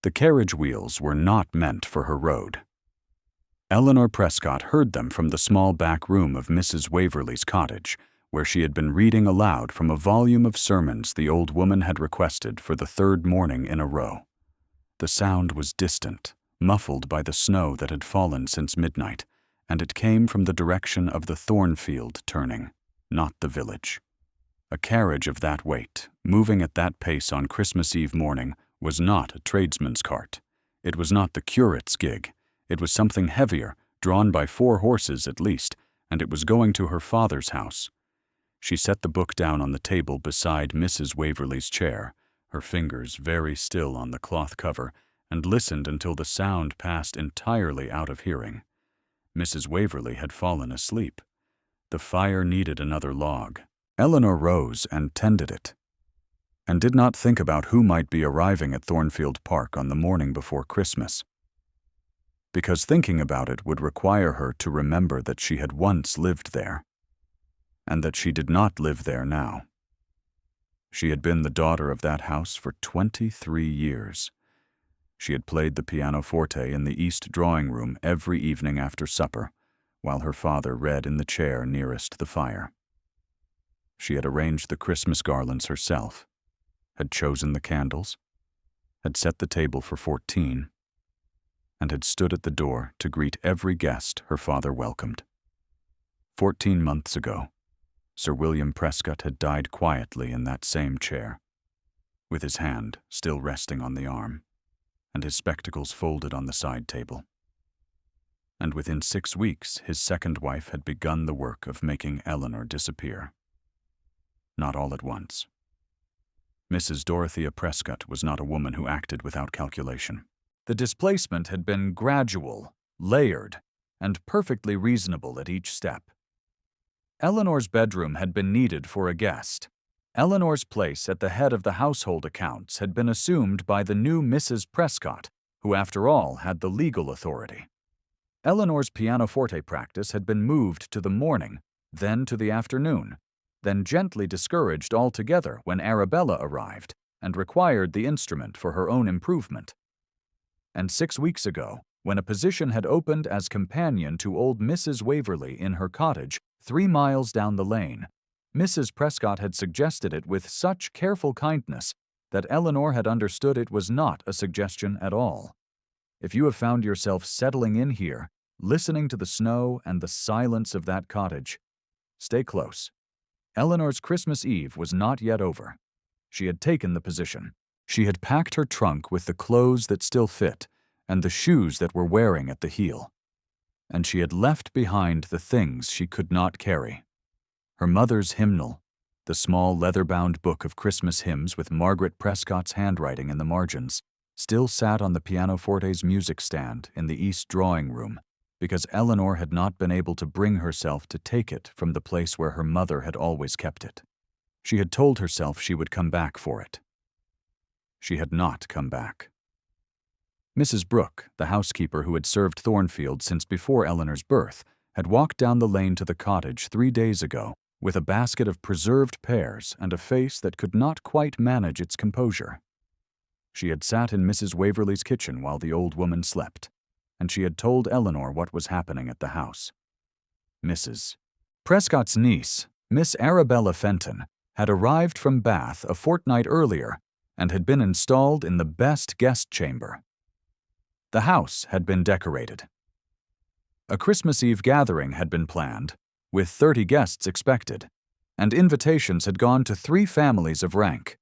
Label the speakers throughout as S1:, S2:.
S1: The carriage wheels were not meant for her road. Eleanor Prescott heard them from the small back room of Mrs. Waverley's cottage, where she had been reading aloud from a volume of sermons the old woman had requested for the third morning in a row. The sound was distant, muffled by the snow that had fallen since midnight, and it came from the direction of the Thornfield turning, not the village. A carriage of that weight, moving at that pace on Christmas Eve morning, was not a tradesman's cart. It was not the curate's gig. It was something heavier, drawn by 4 horses at least, and it was going to her father's house. She set the book down on the table beside Mrs. Waverley's chair, her fingers very still on the cloth cover, and listened until the sound passed entirely out of hearing. Mrs. Waverley had fallen asleep. The fire needed another log. Eleanor rose and tended it, and did not think about who might be arriving at Thornfield Park on the morning before Christmas, because thinking about it would require her to remember that she had once lived there, and that she did not live there now. She had been the daughter of that house for 23 years. She had played the pianoforte in the east drawing room every evening after supper, while her father read in the chair nearest the fire. She had arranged the Christmas garlands herself, had chosen the candles, had set the table for 14, and had stood at the door to greet every guest her father welcomed. 14 months ago, Sir William Prescott had died quietly in that same chair, with his hand still resting on the arm, and his spectacles folded on the side table. And within 6 weeks, his second wife had begun the work of making Eleanor disappear. Not all at once. Mrs. Dorothea Prescott was not a woman who acted without calculation. The displacement had been gradual, layered, and perfectly reasonable at each step. Eleanor's bedroom had been needed for a guest. Eleanor's place at the head of the household accounts had been assumed by the new Mrs. Prescott, who after all had the legal authority. Eleanor's pianoforte practice had been moved to the morning, then to the afternoon, then gently discouraged altogether when Arabella arrived and required the instrument for her own improvement. And 6 weeks ago, when a position had opened as companion to old Mrs. Waverley in her cottage 3 miles down the lane, Mrs. Prescott had suggested it with such careful kindness that Eleanor had understood it was not a suggestion at all. If you have found yourself settling in here, listening to the snow and the silence of that cottage, stay close. Eleanor's Christmas Eve was not yet over. She had taken the position. She had packed her trunk with the clothes that still fit and the shoes that were wearing at the heel. And she had left behind the things she could not carry. Her mother's hymnal, the small leather-bound book of Christmas hymns with Margaret Prescott's handwriting in the margins, still sat on the pianoforte's music stand in the east drawing room, because Eleanor had not been able to bring herself to take it from the place where her mother had always kept it. She had told herself she would come back for it. She had not come back. Mrs. Brooke, the housekeeper who had served Thornfield since before Eleanor's birth, had walked down the lane to the cottage 3 days ago with a basket of preserved pears and a face that could not quite manage its composure. She had sat in Mrs. Waverley's kitchen while the old woman slept, and she had told Eleanor what was happening at the house. Mrs. Prescott's niece, Miss Arabella Fenton, had arrived from Bath a fortnight earlier and had been installed in the best guest chamber. The house had been decorated. A Christmas Eve gathering had been planned, with 30 guests expected, and invitations had gone to 3 families of rank,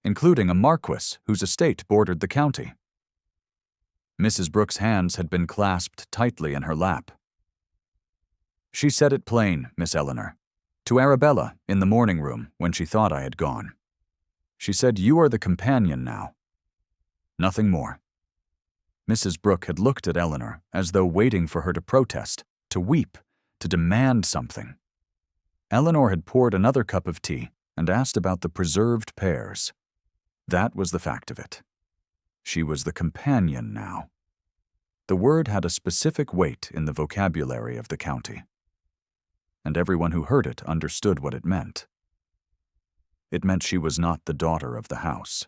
S1: including a marquis whose estate bordered the county. Mrs. Brooke's hands had been clasped tightly in her lap. She said it plain, Miss Eleanor, to Arabella in the morning room when she thought I had gone. She said, "You are the companion now." Nothing more. Mrs. Brooke had looked at Eleanor as though waiting for her to protest, to weep, to demand something. Eleanor had poured another cup of tea and asked about the preserved pears. That was the fact of it. She was the companion now. The word had a specific weight in the vocabulary of the county, and everyone who heard it understood what it meant. It meant she was not the daughter of the house.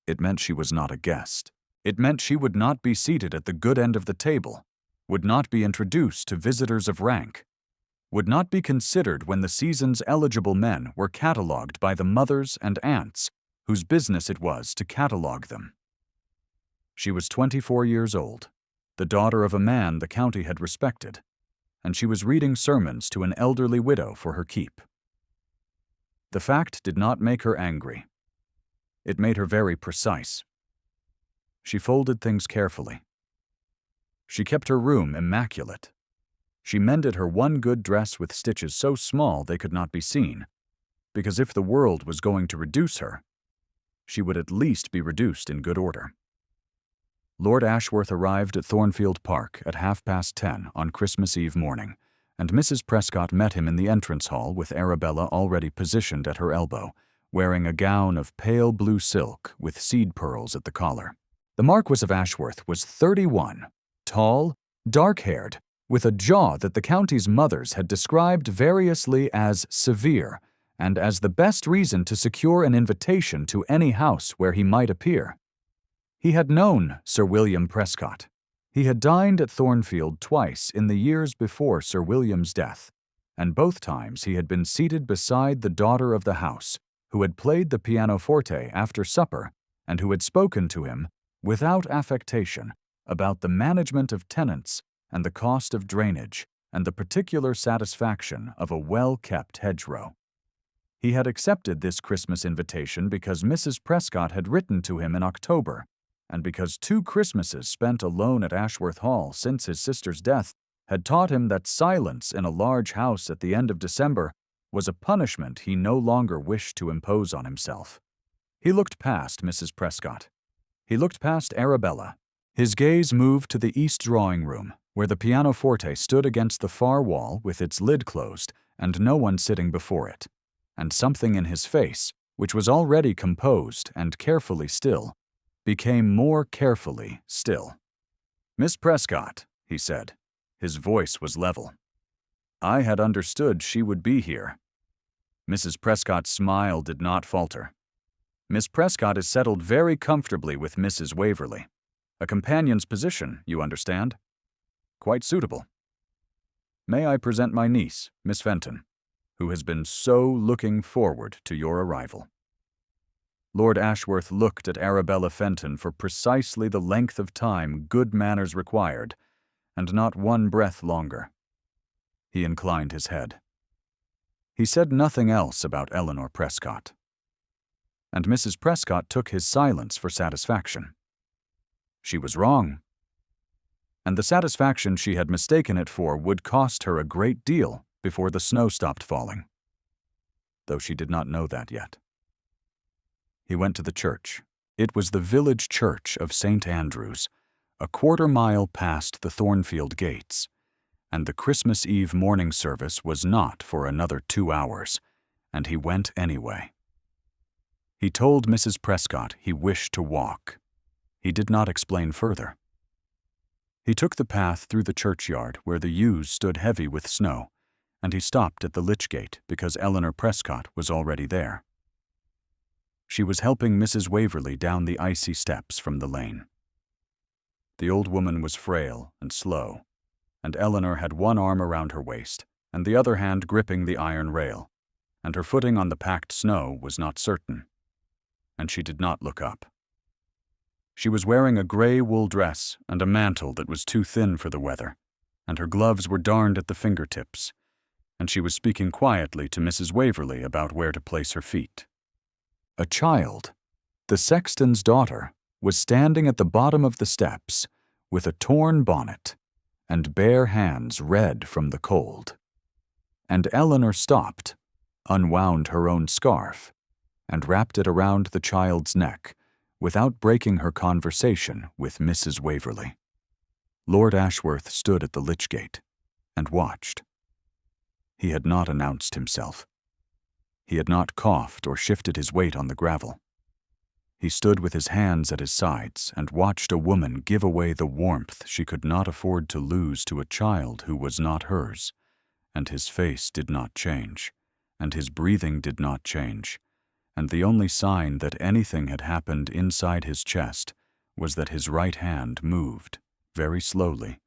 S1: It meant she was not a guest. It meant she would not be seated at the good end of the table, would not be introduced to visitors of rank, would not be considered when the season's eligible men were catalogued by the mothers and aunts whose business it was to catalogue them. She was 24 years old, the daughter of a man the county had respected, and she was reading sermons to an elderly widow for her keep. The fact did not make her angry. It made her very precise. She folded things carefully. She kept her room immaculate. She mended her one good dress with stitches so small they could not be seen, because if the world was going to reduce her, she would at least be reduced in good order. Lord Ashworth arrived at Thornfield Park at 10:30 on Christmas Eve morning, and Mrs. Prescott met him in the entrance hall with Arabella already positioned at her elbow, wearing a gown of pale blue silk with seed pearls at the collar. The Marquis of Ashworth was 31, tall, dark-haired, with a jaw that the county's mothers had described variously as severe and as the best reason to secure an invitation to any house where he might appear. He had known Sir William Prescott. He had dined at Thornfield twice in the years before Sir William's death, and both times he had been seated beside the daughter of the house, who had played the pianoforte after supper and who had spoken to him, without affectation, about the management of tenants and the cost of drainage and the particular satisfaction of a well-kept hedgerow. He had accepted this Christmas invitation because Mrs. Prescott had written to him in October, and because 2 Christmases spent alone at Ashworth Hall since his sister's death had taught him that silence in a large house at the end of December was a punishment he no longer wished to impose on himself. He looked past Mrs. Prescott. He looked past Arabella. His gaze moved to the east drawing-room, where the pianoforte stood against the far wall with its lid closed and no one sitting before it, and something in his face, which was already composed and carefully still, became more carefully still. "Miss Prescott," he said. His voice was level. "I had understood she would be here." Mrs. Prescott's smile did not falter. "Miss Prescott is settled very comfortably with Mrs. Waverley. A companion's position, you understand. Quite suitable. May I present my niece, Miss Fenton, who has been so looking forward to your arrival." Lord Ashworth looked at Arabella Fenton for precisely the length of time good manners required, and not one breath longer. He inclined his head. He said nothing else about Eleanor Prescott. And Mrs. Prescott took his silence for satisfaction. She was wrong. And the satisfaction she had mistaken it for would cost her a great deal before the snow stopped falling, though she did not know that yet. He went to the church. It was the village church of St. Andrew's, a quarter-mile past the Thornfield gates, and the Christmas Eve morning service was not for another 2 hours, and he went anyway. He told Mrs. Prescott he wished to walk. He did not explain further. He took the path through the churchyard where the yews stood heavy with snow, and he stopped at the lych gate because Eleanor Prescott was already there. She was helping Mrs. Waverley down the icy steps from the lane. The old woman was frail and slow, and Eleanor had one arm around her waist and the other hand gripping the iron rail, and her footing on the packed snow was not certain, and she did not look up. She was wearing a gray wool dress and a mantle that was too thin for the weather, and her gloves were darned at the fingertips, and she was speaking quietly to Mrs. Waverley about where to place her feet. A child, the sexton's daughter, was standing at the bottom of the steps with a torn bonnet and bare hands red from the cold. And Eleanor stopped, unwound her own scarf, and wrapped it around the child's neck without breaking her conversation with Mrs. Waverley. Lord Ashworth stood at the lych gate and watched. He had not announced himself. He had not coughed or shifted his weight on the gravel. He stood with his hands at his sides and watched a woman give away the warmth she could not afford to lose to a child who was not hers, and his face did not change, and his breathing did not change, and the only sign that anything had happened inside his chest was that his right hand moved, very slowly,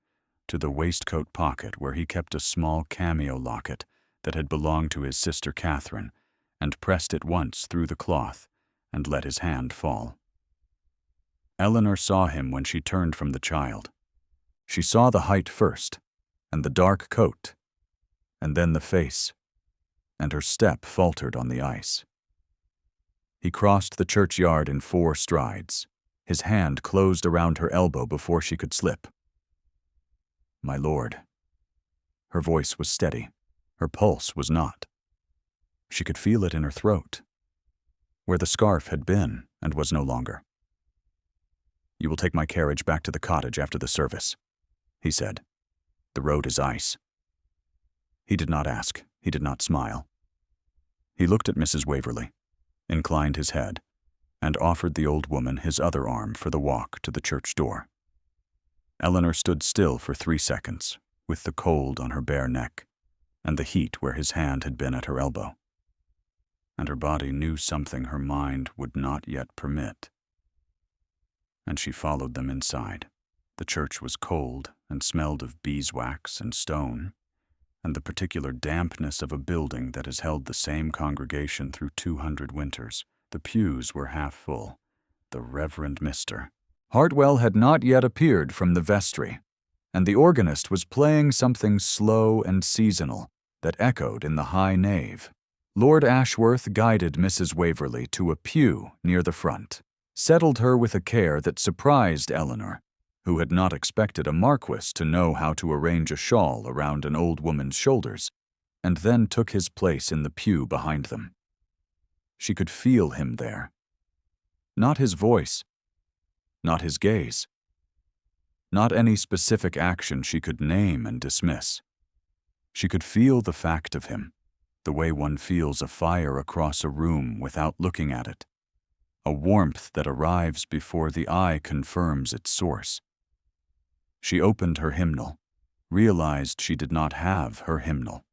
S1: to the waistcoat pocket where he kept a small cameo locket that had belonged to his sister Catherine, and pressed it once through the cloth and let his hand fall. Eleanor saw him when she turned from the child. She saw the height first, and the dark coat, and then the face, and her step faltered on the ice. He crossed the churchyard in 4 strides. His hand closed around her elbow before she could slip. "My lord." Her voice was steady. Her pulse was not. She could feel it in her throat, where the scarf had been and was no longer. "You will take my carriage back to the cottage after the service," he said. "The road is ice." He did not ask. He did not smile. He looked at Mrs. Waverley, inclined his head, and offered the old woman his other arm for the walk to the church door. Eleanor stood still for 3 seconds, with the cold on her bare neck, and the heat where his hand had been at her elbow. And her body knew something her mind would not yet permit. And she followed them inside. The church was cold and smelled of beeswax and stone, and the particular dampness of a building that has held the same congregation through 200 winters. The pews were half full. The Reverend Mr. Hartwell had not yet appeared from the vestry, and the organist was playing something slow and seasonal that echoed in the high nave. Lord Ashworth guided Mrs. Waverley to a pew near the front, settled her with a care that surprised Eleanor, who had not expected a marquis to know how to arrange a shawl around an old woman's shoulders, and then took his place in the pew behind them. She could feel him there. Not his voice, not his gaze, not any specific action she could name and dismiss. She could feel the fact of him, the way one feels a fire across a room without looking at it, a warmth that arrives before the eye confirms its source. She opened her hymnal, realized she did not have her hymnal,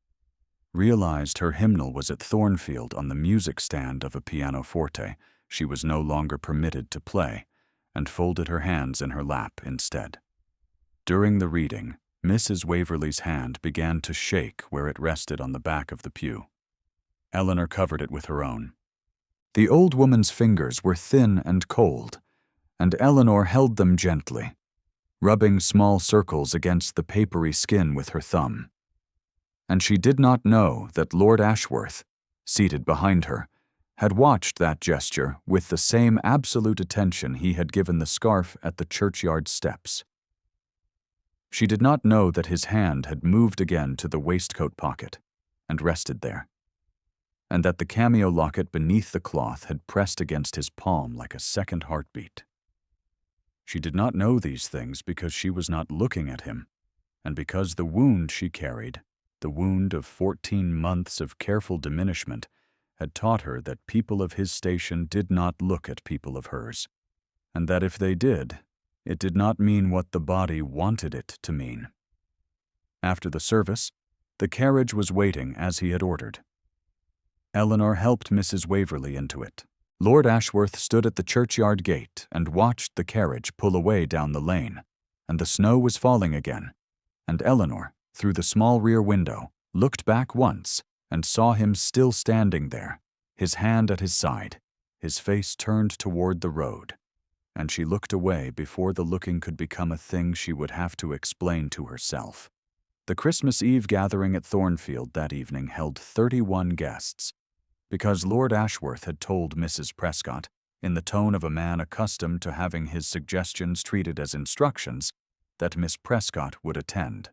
S1: realized her hymnal was at Thornfield on the music stand of a pianoforte she was no longer permitted to play, and folded her hands in her lap instead. During the reading, Mrs. Waverley's hand began to shake where it rested on the back of the pew. Eleanor covered it with her own. The old woman's fingers were thin and cold, and Eleanor held them gently, rubbing small circles against the papery skin with her thumb. And she did not know that Lord Ashworth, seated behind her, had watched that gesture with the same absolute attention he had given the scarf at the churchyard steps. She did not know that his hand had moved again to the waistcoat pocket and rested there, and that the cameo locket beneath the cloth had pressed against his palm like a second heartbeat. She did not know these things because she was not looking at him, and because the wound she carried, the wound of 14 months of careful diminishment, had taught her that people of his station did not look at people of hers, and that if they did, it did not mean what the body wanted it to mean. After the service, the carriage was waiting as he had ordered. Eleanor helped Mrs. Waverley into it. Lord Ashworth stood at the churchyard gate and watched the carriage pull away down the lane, and the snow was falling again, and Eleanor, through the small rear window, looked back once and saw him still standing there, his hand at his side, his face turned toward the road, and she looked away before the looking could become a thing she would have to explain to herself. The Christmas Eve gathering at Thornfield that evening held 31 guests, because Lord Ashworth had told Mrs. Prescott, in the tone of a man accustomed to having his suggestions treated as instructions, that Miss Prescott would attend.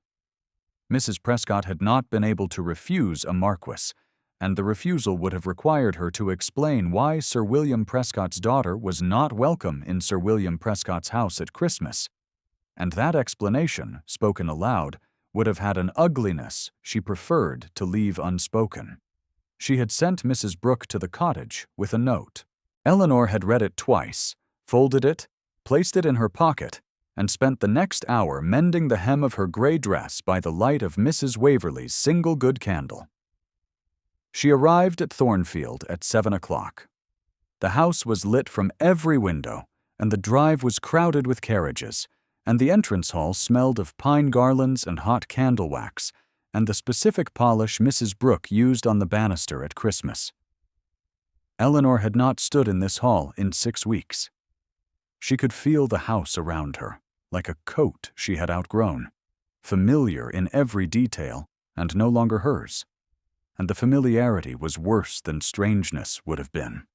S1: Mrs. Prescott had not been able to refuse a marquis, and the refusal would have required her to explain why Sir William Prescott's daughter was not welcome in Sir William Prescott's house at Christmas, and that explanation, spoken aloud, would have had an ugliness she preferred to leave unspoken. She had sent Mrs. Brooke to the cottage with a note. Eleanor had read it twice, folded it, placed it in her pocket, and spent the next hour mending the hem of her gray dress by the light of Mrs. Waverley's single good candle. She arrived at Thornfield at 7 o'clock. The house was lit from every window, and the drive was crowded with carriages, and the entrance hall smelled of pine garlands and hot candle wax, and the specific polish Mrs. Brooke used on the banister at Christmas. Eleanor had not stood in this hall in 6 weeks. She could feel the house around her, like a coat she had outgrown, familiar in every detail and no longer hers, and the familiarity was worse than strangeness would have been.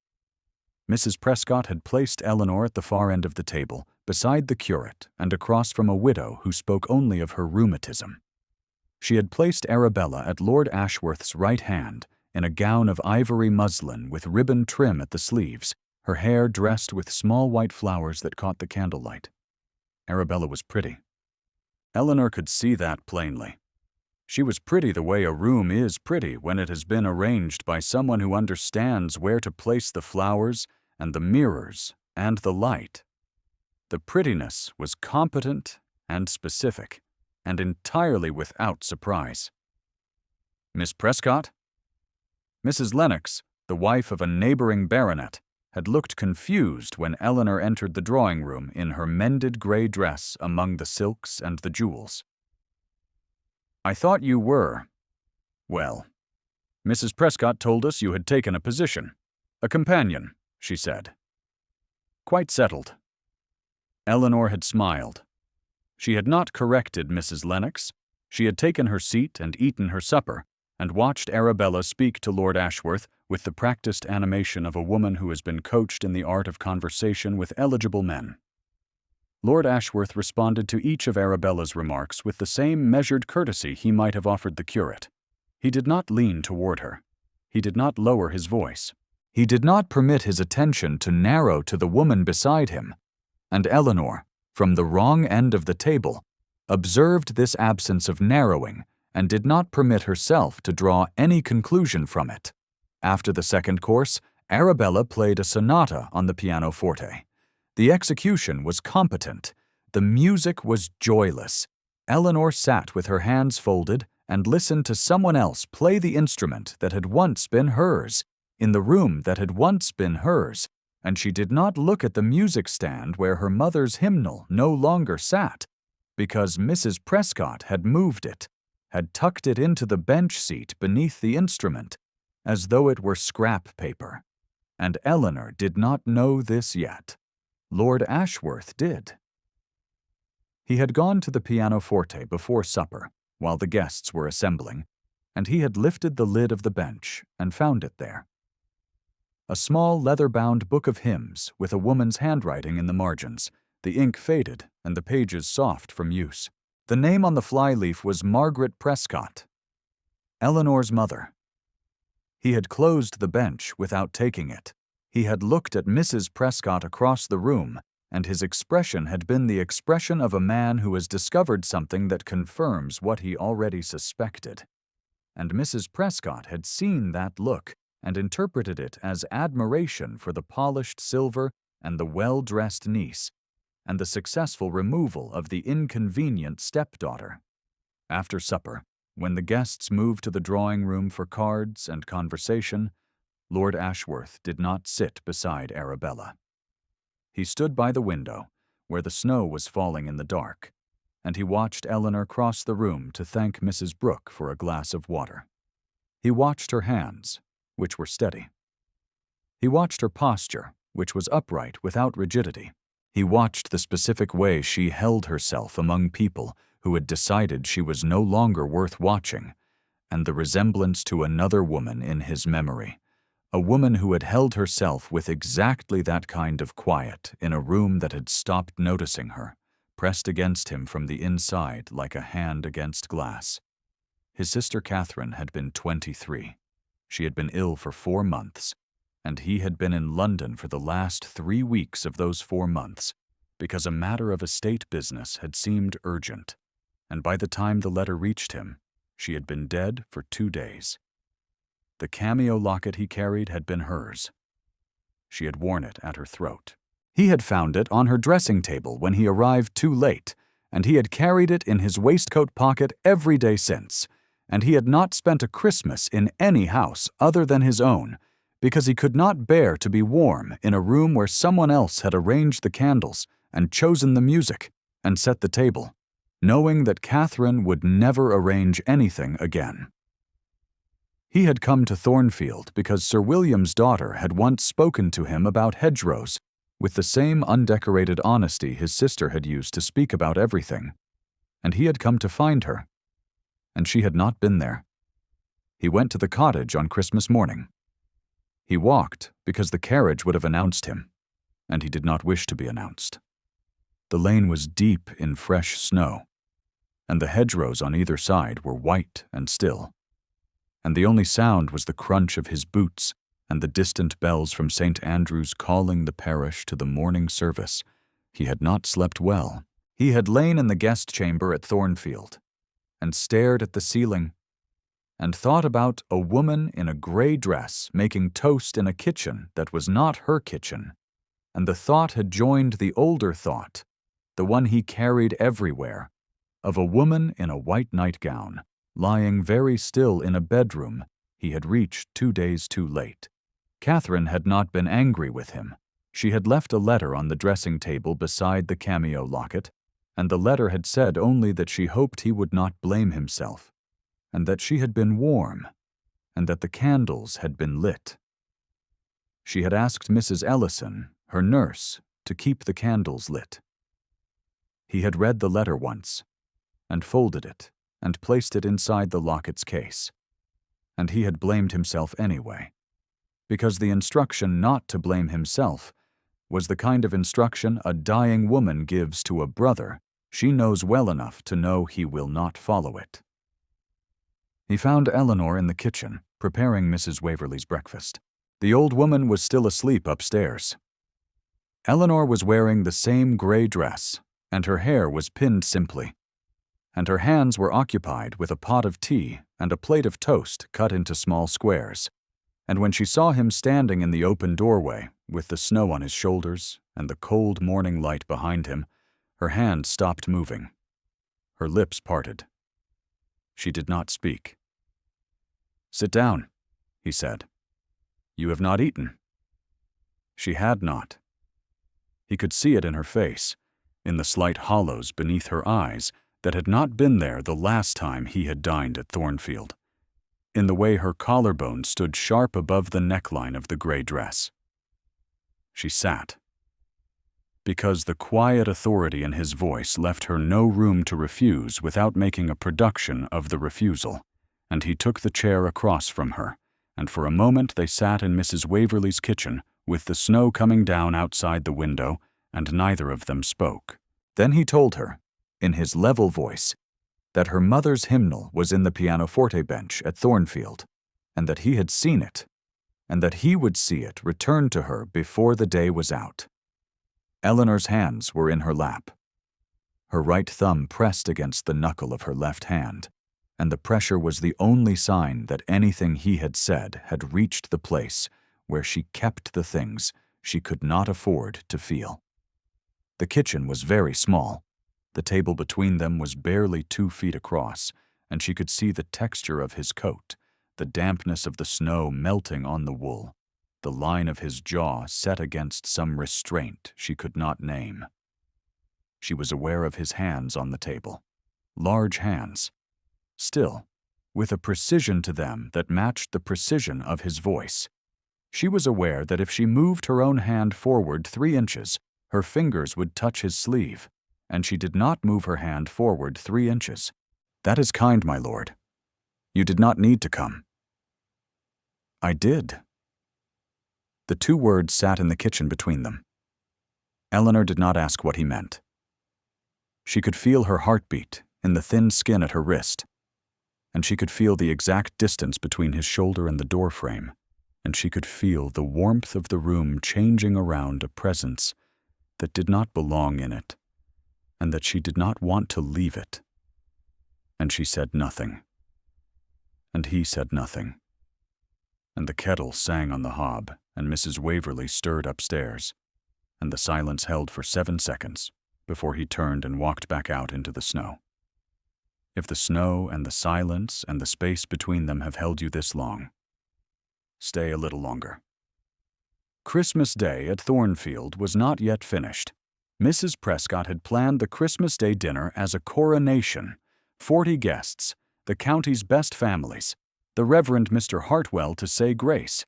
S1: Mrs. Prescott had placed Eleanor at the far end of the table, beside the curate and across from a widow who spoke only of her rheumatism. She had placed Arabella at Lord Ashworth's right hand, in a gown of ivory muslin with ribbon trim at the sleeves, her hair dressed with small white flowers that caught the candlelight. Arabella was pretty. Eleanor could see that plainly. She was pretty the way a room is pretty when it has been arranged by someone who understands where to place the flowers and the mirrors and the light. The prettiness was competent and specific, and entirely without surprise. Miss Prescott? Mrs. Lennox, the wife of a neighboring baronet, had looked confused when Eleanor entered the drawing-room in her mended gray dress among the silks and the jewels. "I thought you were. Well, Mrs. Prescott told us you had taken a position. A companion," she said. "Quite settled." Eleanor had smiled. She had not corrected Mrs. Lennox. She had taken her seat and eaten her supper, and watched Arabella speak to Lord Ashworth with the practiced animation of a woman who has been coached in the art of conversation with eligible men. Lord Ashworth responded to each of Arabella's remarks with the same measured courtesy he might have offered the curate. He did not lean toward her. He did not lower his voice. He did not permit his attention to narrow to the woman beside him, and Eleanor, from the wrong end of the table, observed this absence of narrowing and did not permit herself to draw any conclusion from it. After the second course, Arabella played a sonata on the pianoforte. The execution was competent. The music was joyless. Eleanor sat with her hands folded and listened to someone else play the instrument that had once been hers, in the room that had once been hers, and she did not look at the music stand where her mother's hymnal no longer sat, because Mrs. Prescott had moved it, had tucked it into the bench seat beneath the instrument, as though it were scrap paper. And Eleanor did not know this yet. Lord Ashworth did. He had gone to the pianoforte before supper, while the guests were assembling, and he had lifted the lid of the bench and found it there. A small leather-bound book of hymns with a woman's handwriting in the margins, the ink faded and the pages soft from use. The name on the flyleaf was Margaret Prescott, Eleanor's mother. He had closed the bench without taking it. He had looked at Mrs. Prescott across the room, and his expression had been the expression of a man who has discovered something that confirms what he already suspected. And Mrs. Prescott had seen that look and interpreted it as admiration for the polished silver and the well-dressed niece, and the successful removal of the inconvenient stepdaughter. After supper, when the guests moved to the drawing-room for cards and conversation, Lord Ashworth did not sit beside Arabella. He stood by the window, where the snow was falling in the dark, and he watched Eleanor cross the room to thank Mrs. Brooke for a glass of water. He watched her hands, which were steady. He watched her posture, which was upright without rigidity. He watched the specific way she held herself among people who had decided she was no longer worth watching, and the resemblance to another woman in his memory, a woman who had held herself with exactly that kind of quiet in a room that had stopped noticing her, pressed against him from the inside like a hand against glass. His sister Catherine had been 23. She had been ill for 4 months, and he had been in London for the last 3 weeks of those 4 months, because a matter of estate business had seemed urgent, and by the time the letter reached him, she had been dead for 2 days. The cameo locket he carried had been hers. She had worn it at her throat. He had found it on her dressing table when he arrived too late, and he had carried it in his waistcoat pocket every day since, and he had not spent a Christmas in any house other than his own, because he could not bear to be warm in a room where someone else had arranged the candles and chosen the music and set the table, knowing that Catherine would never arrange anything again. He had come to Thornfield because Sir William's daughter had once spoken to him about hedgerows with the same undecorated honesty his sister had used to speak about everything, and he had come to find her, and she had not been there. He went to the cottage on Christmas morning. He walked because the carriage would have announced him, and he did not wish to be announced. The lane was deep in fresh snow, and the hedgerows on either side were white and still, and the only sound was the crunch of his boots and the distant bells from St. Andrew's calling the parish to the morning service. He had not slept well. He had lain in the guest chamber at Thornfield and stared at the ceiling and thought about a woman in a gray dress making toast in a kitchen that was not her kitchen, and the thought had joined the older thought, the one he carried everywhere, of a woman in a white nightgown, lying very still in a bedroom he had reached 2 days too late. Catherine had not been angry with him. She had left a letter on the dressing table beside the cameo locket, and the letter had said only that she hoped he would not blame himself, and that she had been warm, and that the candles had been lit. She had asked Mrs. Ellison, her nurse, to keep the candles lit. He had read the letter once, and folded it, and placed it inside the locket's case, and he had blamed himself anyway, because the instruction not to blame himself was the kind of instruction a dying woman gives to a brother she knows well enough to know he will not follow it. He found Eleanor in the kitchen, preparing Mrs. Waverley's breakfast. The old woman was still asleep upstairs. Eleanor was wearing the same gray dress, and her hair was pinned simply, and her hands were occupied with a pot of tea and a plate of toast cut into small squares. And when she saw him standing in the open doorway, with the snow on his shoulders and the cold morning light behind him, her hand stopped moving. Her lips parted. She did not speak. "Sit down," he said. "You have not eaten." She had not. He could see it in her face, in the slight hollows beneath her eyes that had not been there the last time he had dined at Thornfield, in the way her collarbone stood sharp above the neckline of the gray dress. She sat, because the quiet authority in his voice left her no room to refuse without making a production of the refusal, and he took the chair across from her, and for a moment they sat in Mrs. Waverley's kitchen, with the snow coming down outside the window, and neither of them spoke. Then he told her, in his level voice, that her mother's hymnal was in the pianoforte bench at Thornfield, and that he had seen it, and that he would see it returned to her before the day was out. Eleanor's hands were in her lap. Her right thumb pressed against the knuckle of her left hand, and the pressure was the only sign that anything he had said had reached the place where she kept the things she could not afford to feel. The kitchen was very small. The table between them was barely 2 feet across, and she could see the texture of his coat, the dampness of the snow melting on the wool, the line of his jaw set against some restraint she could not name. She was aware of his hands on the table, large hands, still, with a precision to them that matched the precision of his voice. She was aware that if she moved her own hand forward 3 inches, her fingers would touch his sleeve, and she did not move her hand forward 3 inches. "That is kind, my lord. You did not need to come." "I did." The 2 words sat in the kitchen between them. Eleanor did not ask what he meant. She could feel her heartbeat in the thin skin at her wrist, and she could feel the exact distance between his shoulder and the doorframe, and she could feel the warmth of the room changing around a presence that did not belong in it, and that she did not want to leave it. And she said nothing. And he said nothing. And the kettle sang on the hob, and Mrs. Waverley stirred upstairs, and the silence held for 7 seconds before he turned and walked back out into the snow. If the snow and the silence and the space between them have held you this long, stay a little longer. Christmas Day at Thornfield was not yet finished. Mrs. Prescott had planned the Christmas Day dinner as a coronation. 40 guests, the county's best families, the Reverend Mr. Hartwell to say grace.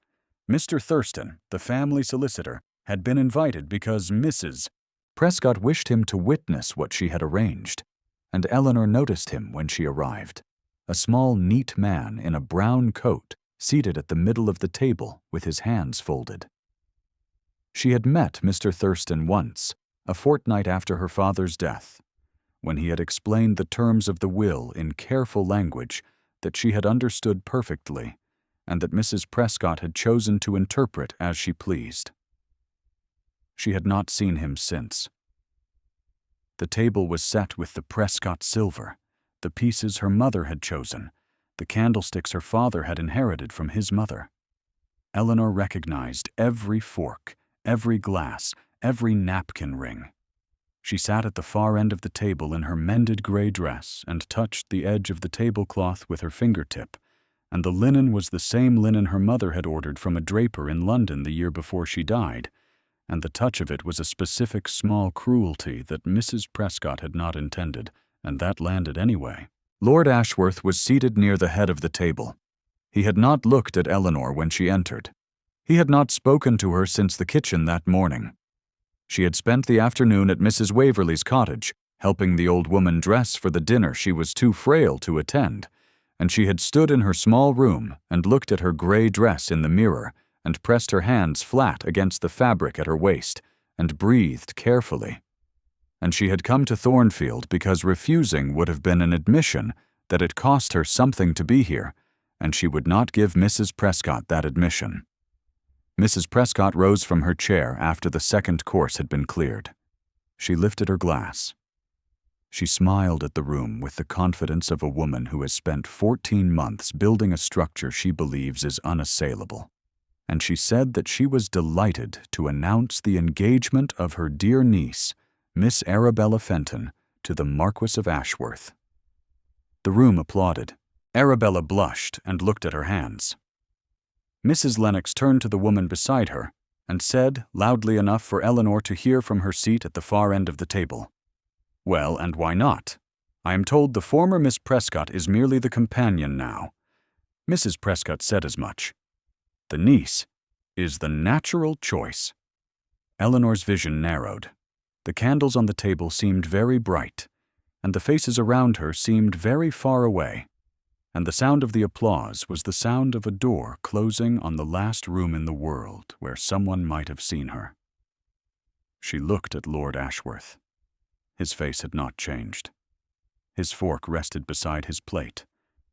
S1: Mr. Thurston, the family solicitor, had been invited because Mrs. Prescott wished him to witness what she had arranged, and Eleanor noticed him when she arrived. A small, neat man in a brown coat, seated at the middle of the table with his hands folded. She had met Mr. Thurston once, a fortnight after her father's death, when he had explained the terms of the will in careful language that she had understood perfectly, and that Mrs. Prescott had chosen to interpret as she pleased. She had not seen him since. The table was set with the Prescott silver, the pieces her mother had chosen, the candlesticks her father had inherited from his mother. Eleanor recognized every fork, every glass, every napkin ring. She sat at the far end of the table in her mended gray dress and touched the edge of the tablecloth with her fingertip, and the linen was the same linen her mother had ordered from a draper in London the year before she died, and the touch of it was a specific small cruelty that Mrs. Prescott had not intended, and that landed anyway. Lord Ashworth was seated near the head of the table. He had not looked at Eleanor when she entered. He had not spoken to her since the kitchen that morning. She had spent the afternoon at Mrs. Waverley's cottage, helping the old woman dress for the dinner she was too frail to attend, and she had stood in her small room and looked at her gray dress in the mirror and pressed her hands flat against the fabric at her waist and breathed carefully. And she had come to Thornfield because refusing would have been an admission that it cost her something to be here, and she would not give Mrs. Prescott that admission. Mrs. Prescott rose from her chair after the second course had been cleared. She lifted her glass. She smiled at the room with the confidence of a woman who has spent 14 months building a structure she believes is unassailable. And she said that she was delighted to announce the engagement of her dear niece, Miss Arabella Fenton, to the Marquis of Ashworth. The room applauded. Arabella blushed and looked at her hands. Mrs. Lennox turned to the woman beside her and said, loudly enough for Eleanor to hear from her seat at the far end of the table, "Well, and why not? I am told the former Miss Prescott is merely the companion now." Mrs. Prescott said as much. "The niece is the natural choice." Eleanor's vision narrowed. The candles on the table seemed very bright, and the faces around her seemed very far away, and the sound of the applause was the sound of a door closing on the last room in the world where someone might have seen her. She looked at Lord Ashworth. His face had not changed. His fork rested beside his plate,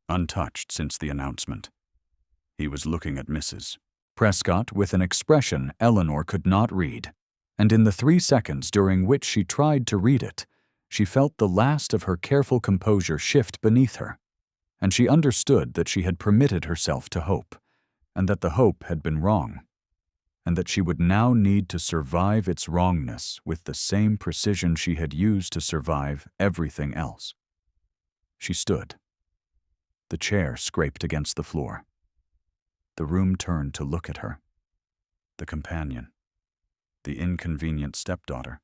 S1: untouched since the announcement. He was looking at Mrs. Prescott with an expression Eleanor could not read, and in the 3 seconds during which she tried to read it, she felt the last of her careful composure shift beneath her, and she understood that she had permitted herself to hope, and that the hope had been wrong, and that she would now need to survive its wrongness with the same precision she had used to survive everything else. She stood. The chair scraped against the floor. The room turned to look at her. The companion, the inconvenient stepdaughter,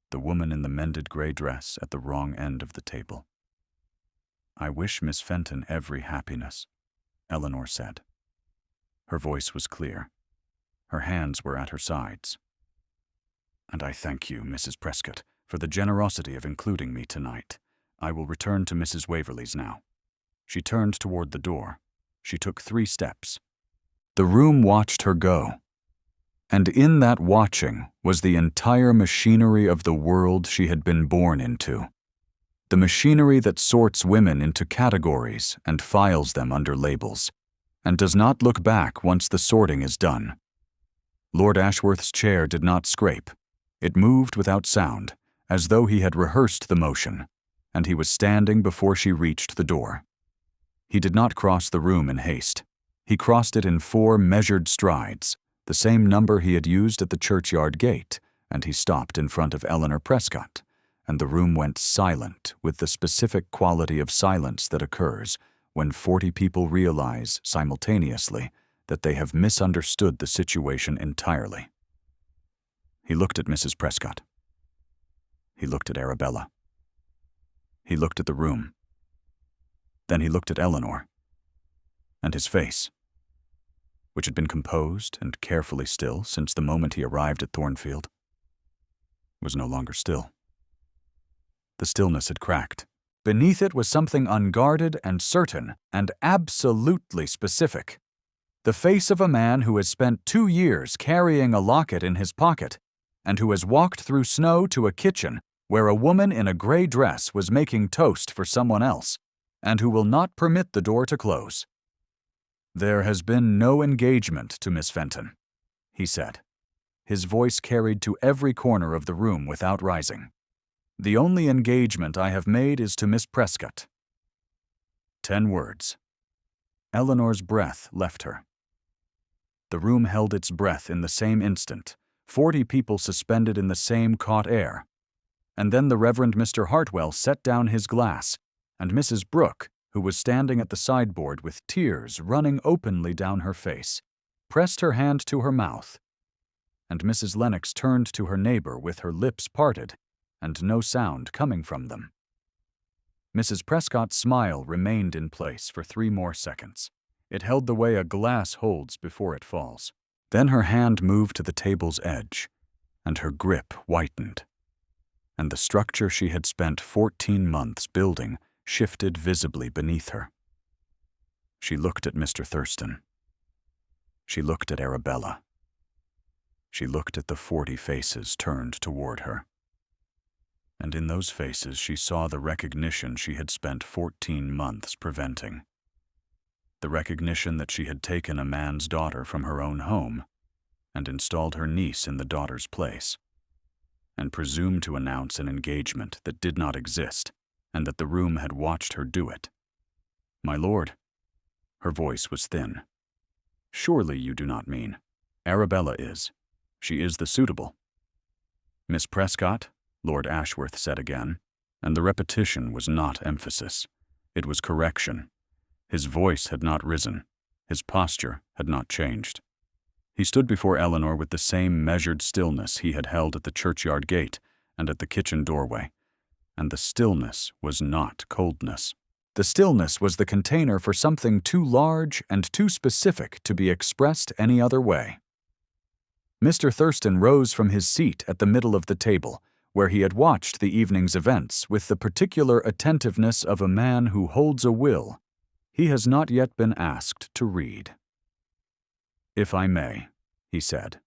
S1: the woman in the mended gray dress at the wrong end of the table. "I wish Miss Fenton every happiness," Eleanor said. Her voice was clear. Her hands were at her sides. "And I thank you, Mrs. Prescott, for the generosity of including me tonight. I will return to Mrs. Waverley's now." She turned toward the door. She took 3 steps. The room watched her go. And in that watching was the entire machinery of the world she had been born into. The machinery that sorts women into categories and files them under labels, and does not look back once the sorting is done. Lord Ashworth's chair did not scrape. It moved without sound, as though he had rehearsed the motion, and he was standing before she reached the door. He did not cross the room in haste. He crossed it in 4 measured strides, the same number he had used at the churchyard gate, and he stopped in front of Eleanor Prescott, and the room went silent with the specific quality of silence that occurs when 40 people realize, simultaneously, that they have misunderstood the situation entirely. He looked at Mrs. Prescott. He looked at Arabella. He looked at the room. Then he looked at Eleanor. And his face, which had been composed and carefully still since the moment he arrived at Thornfield, was no longer still. The stillness had cracked. Beneath it was something unguarded and certain and absolutely specific. The face of a man who has spent 2 years carrying a locket in his pocket and who has walked through snow to a kitchen where a woman in a gray dress was making toast for someone else and who will not permit the door to close. "There has been no engagement to Miss Fenton," he said. His voice carried to every corner of the room without rising. "The only engagement I have made is to Miss Prescott." 10 words. Eleanor's breath left her. The room held its breath in the same instant, 40 people suspended in the same caught air. And then the Reverend Mr. Hartwell set down his glass, and Mrs. Brooke, who was standing at the sideboard with tears running openly down her face, pressed her hand to her mouth, and Mrs. Lennox turned to her neighbor with her lips parted and no sound coming from them. Mrs. Prescott's smile remained in place for 3 more seconds. It held the way a glass holds before it falls. Then her hand moved to the table's edge, and her grip whitened, and the structure she had spent 14 months building shifted visibly beneath her. She looked at Mr. Thurston. She looked at Arabella. She looked at the 40 faces turned toward her. And in those faces she saw the recognition she had spent 14 months preventing. The recognition that she had taken a man's daughter from her own home and installed her niece in the daughter's place, and presumed to announce an engagement that did not exist, and that the room had watched her do it. "My lord," her voice was thin, "surely you do not mean—" "Arabella is. She is the suitable." "Miss Prescott," Lord Ashworth said again, and the repetition was not emphasis. It was correction. His voice had not risen. His posture had not changed. He stood before Eleanor with the same measured stillness he had held at the churchyard gate and at the kitchen doorway. And the stillness was not coldness. The stillness was the container for something too large and too specific to be expressed any other way. Mr. Thurston rose from his seat at the middle of the table, where he had watched the evening's events with the particular attentiveness of a man who holds a will he has not yet been asked to read. "If I may," he said.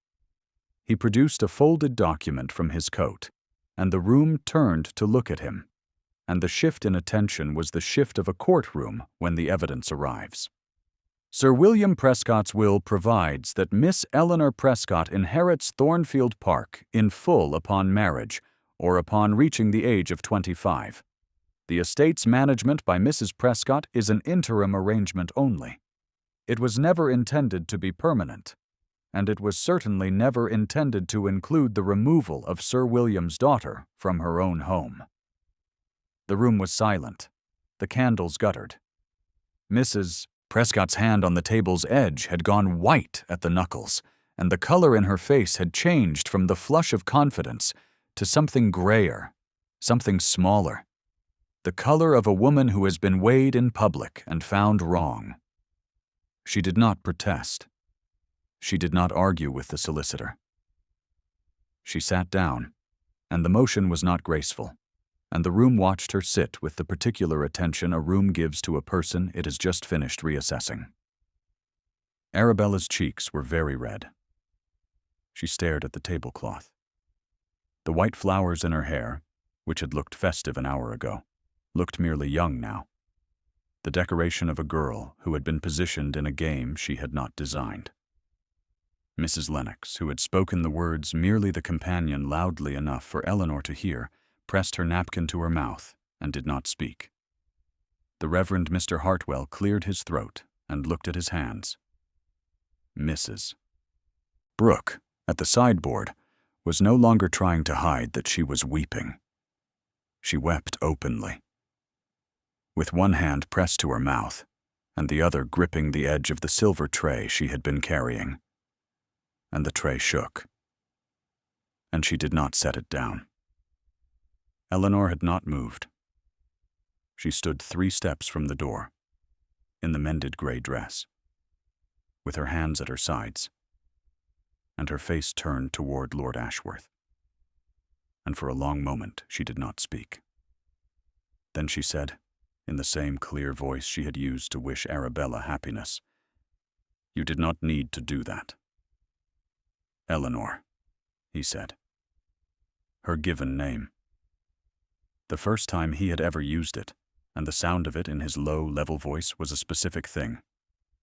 S1: He produced a folded document from his coat, and the room turned to look at him, and the shift in attention was the shift of a courtroom when the evidence arrives. "Sir William Prescott's will provides that Miss Eleanor Prescott inherits Thornfield Park in full upon marriage or upon reaching the age of 25. The estate's management by Mrs. Prescott is an interim arrangement only. It was never intended to be permanent, and it was certainly never intended to include the removal of Sir William's daughter from her own home." The room was silent. The candles guttered. Mrs. Prescott's hand on the table's edge had gone white at the knuckles, and the color in her face had changed from the flush of confidence to something grayer, something smaller. The color of a woman who has been weighed in public and found wrong. She did not protest. She did not argue with the solicitor. She sat down, and the motion was not graceful, and the room watched her sit with the particular attention a room gives to a person it has just finished reassessing. Arabella's cheeks were very red. She stared at the tablecloth. The white flowers in her hair, which had looked festive an hour ago, looked merely young now. The decoration of a girl who had been positioned in a game she had not designed. Mrs. Lennox, who had spoken the words merely the companion loudly enough for Eleanor to hear, pressed her napkin to her mouth and did not speak. The Reverend Mr. Hartwell cleared his throat and looked at his hands. Mrs. Brooke, at the sideboard, was no longer trying to hide that she was weeping. She wept openly. With one hand pressed to her mouth, and the other gripping the edge of the silver tray she had been carrying. And the tray shook, and she did not set it down. Eleanor had not moved. She stood 3 steps from the door, in the mended gray dress, with her hands at her sides, and her face turned toward Lord Ashworth. And for a long moment she did not speak. Then she said, in the same clear voice she had used to wish Arabella happiness, "You did not need to do that." "Eleanor," he said. Her given name. The first time he had ever used it, and the sound of it in his low, level voice was a specific thing,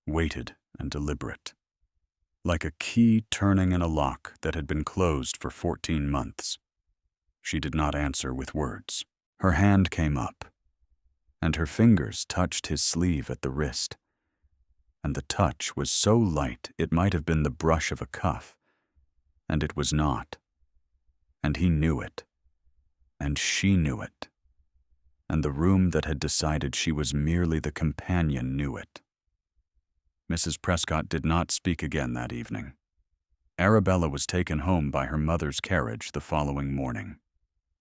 S1: weighted and deliberate, like a key turning in a lock that had been closed for 14 months. She did not answer with words. Her hand came up, and her fingers touched his sleeve at the wrist, and the touch was so light it might have been the brush of a cuff, and it was not. And he knew it, and she knew it, and the room that had decided she was merely the companion knew it. Mrs. Prescott did not speak again that evening. Arabella was taken home by her mother's carriage the following morning.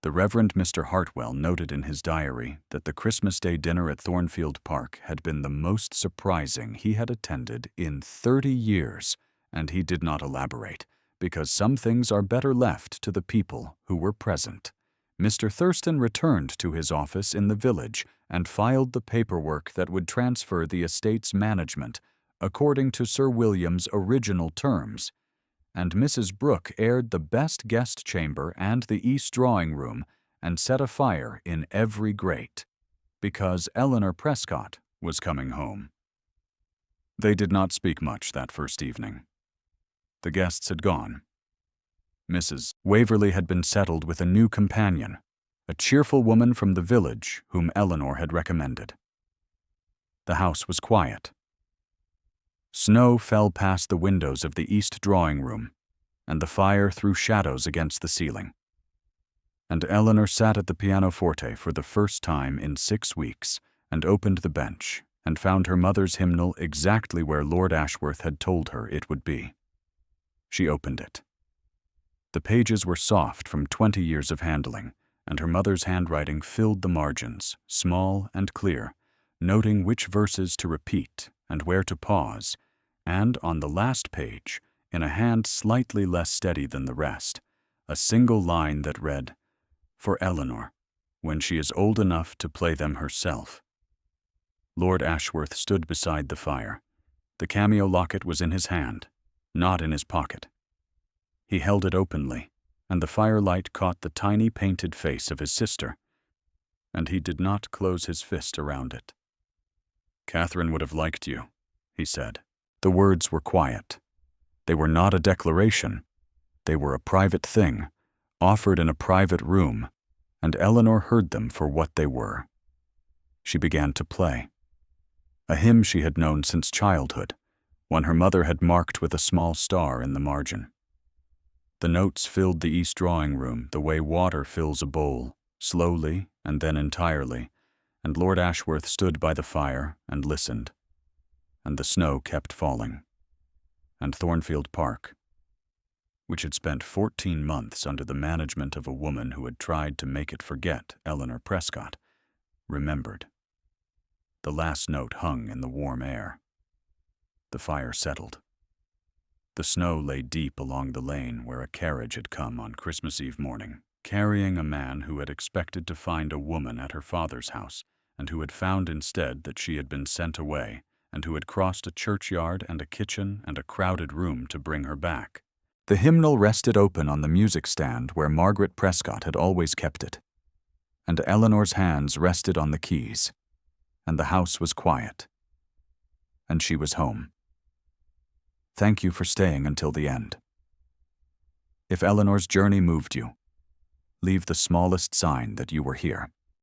S1: The Reverend Mr. Hartwell noted in his diary that the Christmas Day dinner at Thornfield Park had been the most surprising he had attended in 30 years, and he did not elaborate, because some things are better left to the people who were present. Mr. Thurston returned to his office in the village and filed the paperwork that would transfer the estate's management according to Sir William's original terms, and Mrs. Brooke aired the best guest chamber and the east drawing room and set a fire in every grate, because Eleanor Prescott was coming home. They did not speak much that first evening. The guests had gone. Mrs. Waverley had been settled with a new companion, a cheerful woman from the village whom Eleanor had recommended. The house was quiet. Snow fell past the windows of the east drawing room, and the fire threw shadows against the ceiling. And Eleanor sat at the pianoforte for the first time in 6 weeks, and opened the bench, and found her mother's hymnal exactly where Lord Ashworth had told her it would be. She opened it. The pages were soft from 20 years of handling, and her mother's handwriting filled the margins, small and clear, noting which verses to repeat and where to pause, and on the last page, in a hand slightly less steady than the rest, a single line that read, "For Eleanor, when she is old enough to play them herself." Lord Ashworth stood beside the fire. The cameo locket was in his hand, not in his pocket. He held it openly, and the firelight caught the tiny painted face of his sister, and he did not close his fist around it. "Catherine would have liked you," he said. The words were quiet. They were not a declaration. They were a private thing, offered in a private room, and Eleanor heard them for what they were. She began to play. A hymn she had known since childhood, one her mother had marked with a small star in the margin. The notes filled the east drawing room the way water fills a bowl, slowly and then entirely, and Lord Ashworth stood by the fire and listened. And the snow kept falling. And Thornfield Park, which had spent 14 months under the management of a woman who had tried to make it forget Eleanor Prescott, remembered. The last note hung in the warm air. The fire settled. The snow lay deep along the lane where a carriage had come on Christmas Eve morning, carrying a man who had expected to find a woman at her father's house, and who had found instead that she had been sent away, and who had crossed a churchyard and a kitchen and a crowded room to bring her back. The hymnal rested open on the music stand where Margaret Prescott had always kept it, and Eleanor's hands rested on the keys, and the house was quiet, and she was home. Thank you for staying until the end. If Eleanor's journey moved you, leave the smallest sign that you were here.